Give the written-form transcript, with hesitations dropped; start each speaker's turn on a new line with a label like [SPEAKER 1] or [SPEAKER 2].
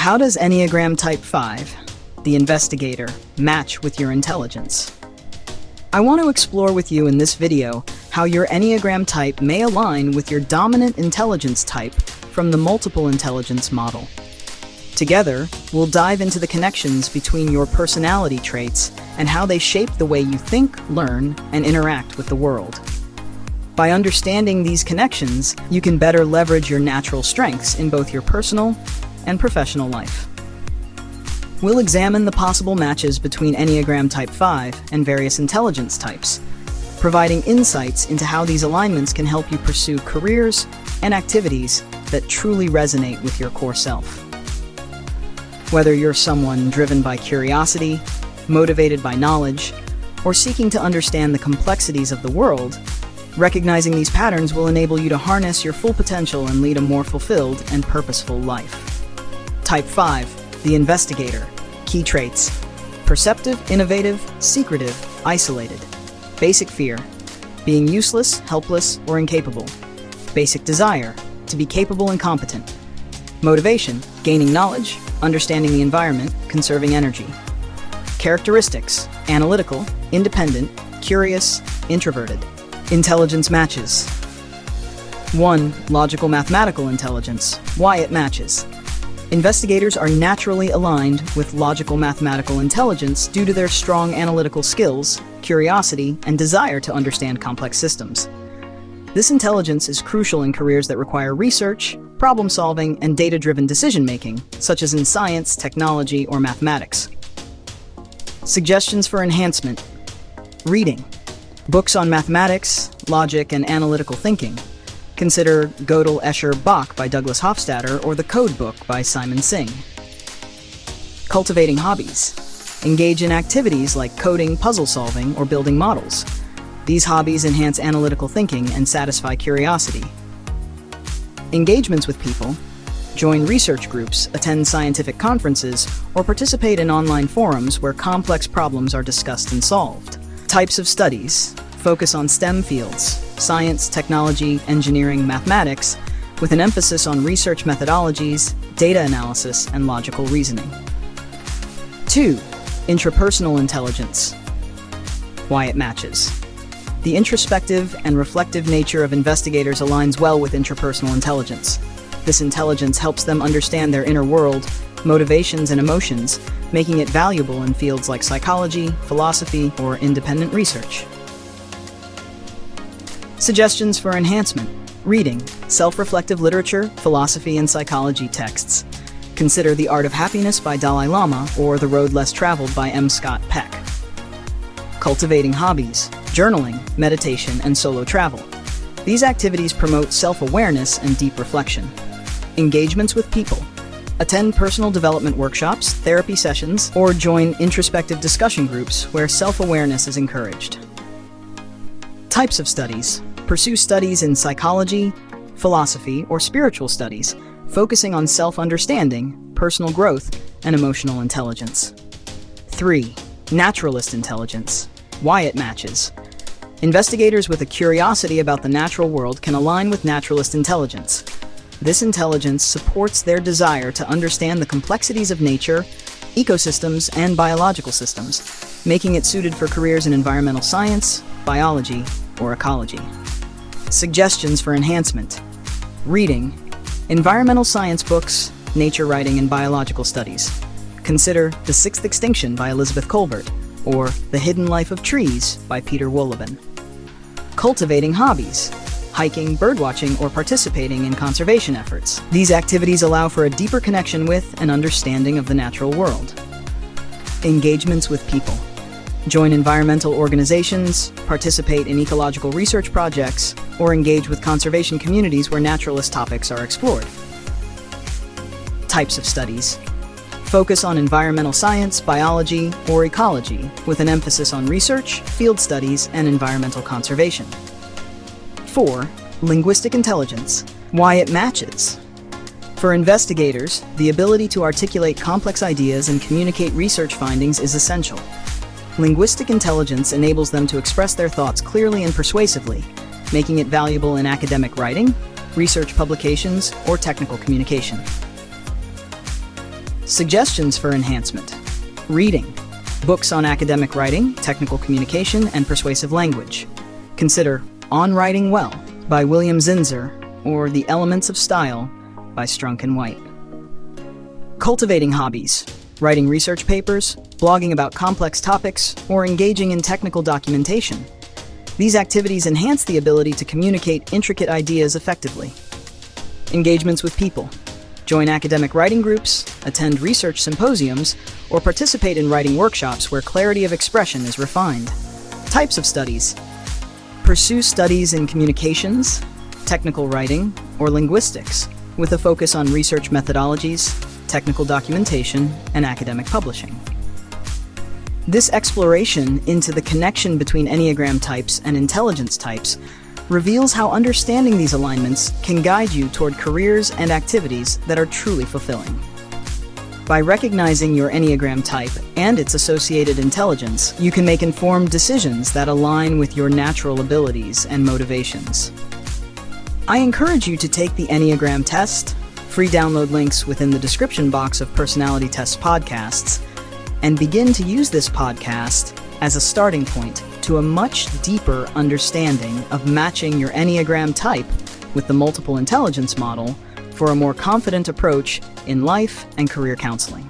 [SPEAKER 1] How does Enneagram Type 5, the Investigator, match with your intelligence? I want to explore with you in this video how your Enneagram type may align with your dominant intelligence type from the multiple intelligence model. Together, we'll dive into the connections between your personality traits and how they shape the way you think, learn, and interact with the world. By understanding these connections, you can better leverage your natural strengths in both your personal and professional life. We'll examine the possible matches between Enneagram Type 5 and various intelligence types, providing insights into how these alignments can help you pursue careers and activities that truly resonate with your core self. Whether you're someone driven by curiosity, motivated by knowledge, or seeking to understand the complexities of the world, recognizing these patterns will enable you to harness your full potential and lead a more fulfilled and purposeful life. Type 5, the Investigator. Key traits: perceptive, innovative, secretive, isolated. Basic fear: being useless, helpless, or incapable. Basic desire: to be capable and competent. Motivation: gaining knowledge, understanding the environment, conserving energy. Characteristics: analytical, independent, curious, introverted. Intelligence matches. 1. Logical mathematical intelligence. Why it matches. Investigators are naturally aligned with logical mathematical intelligence due to their strong analytical skills, curiosity, and desire to understand complex systems. This intelligence is crucial in careers that require research, problem-solving, and data-driven decision-making, such as in science, technology, or mathematics. Suggestions for enhancement. Reading. Books on mathematics, logic, and analytical thinking. Consider Gödel, Escher, Bach by Douglas Hofstadter or The Code Book by Simon Singh. Cultivating hobbies. Engage in activities like coding, puzzle solving, or building models. These hobbies enhance analytical thinking and satisfy curiosity. Engagements with people. Join research groups, attend scientific conferences, or participate in online forums where complex problems are discussed and solved. Types of studies. Focus on STEM fields: science, technology, engineering, mathematics, with an emphasis on research methodologies, data analysis, and logical reasoning. 2. Intrapersonal intelligence. Why it matches. The introspective and reflective nature of investigators aligns well with intrapersonal intelligence. This intelligence helps them understand their inner world, motivations, and emotions, making it valuable in fields like psychology, philosophy, or independent research. Suggestions for enhancement. Reading. Self-reflective literature, philosophy, and psychology texts. Consider The Art of Happiness by Dalai Lama or The Road Less Traveled by M. Scott Peck. Cultivating hobbies. Journaling, meditation, and solo travel. These activities promote self-awareness and deep reflection. Engagements with people. Attend personal development workshops, therapy sessions, or join introspective discussion groups where self-awareness is encouraged. Types of studies. Pursue studies in psychology, philosophy, or spiritual studies, focusing on self-understanding, personal growth, and emotional intelligence. 3. Naturalist intelligence. Why it matches. Investigators with a curiosity about the natural world can align with naturalist intelligence. This intelligence supports their desire to understand the complexities of nature, ecosystems, and biological systems, making it suited for careers in environmental science, biology, or ecology. Suggestions for enhancement. Reading. Environmental science books, nature writing, and biological studies. Consider The Sixth Extinction by Elizabeth Kolbert or The Hidden Life of Trees by Peter Wohlleben. Cultivating hobbies. Hiking, birdwatching, or participating in conservation efforts. These activities allow for a deeper connection with and understanding of the natural world. Engagements with people. Join environmental organizations, participate in ecological research projects, or engage with conservation communities where naturalist topics are explored. Types of studies. Focus on environmental science, biology, or ecology, with an emphasis on research, field studies, and environmental conservation. 4. Linguistic intelligence. Why it matches. For investigators, the ability to articulate complex ideas and communicate research findings is essential. Linguistic intelligence enables them to express their thoughts clearly and persuasively, making it valuable in academic writing, research publications, or technical communication. Suggestions for enhancement. Reading. Books on academic writing, technical communication, and persuasive language. Consider On Writing Well by William Zinsser or The Elements of Style by Strunk and White. Cultivating hobbies. Writing research papers, blogging about complex topics, or engaging in technical documentation. These activities enhance the ability to communicate intricate ideas effectively. Engagements with people. Join academic writing groups, attend research symposiums, or participate in writing workshops where clarity of expression is refined. Types of studies. Pursue studies in communications, technical writing, or linguistics, with a focus on research methodologies, technical documentation, and academic publishing. This exploration into the connection between Enneagram types and intelligence types reveals how understanding these alignments can guide you toward careers and activities that are truly fulfilling. By recognizing your Enneagram type and its associated intelligence, you can make informed decisions that align with your natural abilities and motivations. I encourage you to take the Enneagram test, free download links within the description box of Personality Tests podcasts, and begin to use this podcast as a starting point to a much deeper understanding of matching your Enneagram type with the multiple intelligence model for a more confident approach in life and career counseling.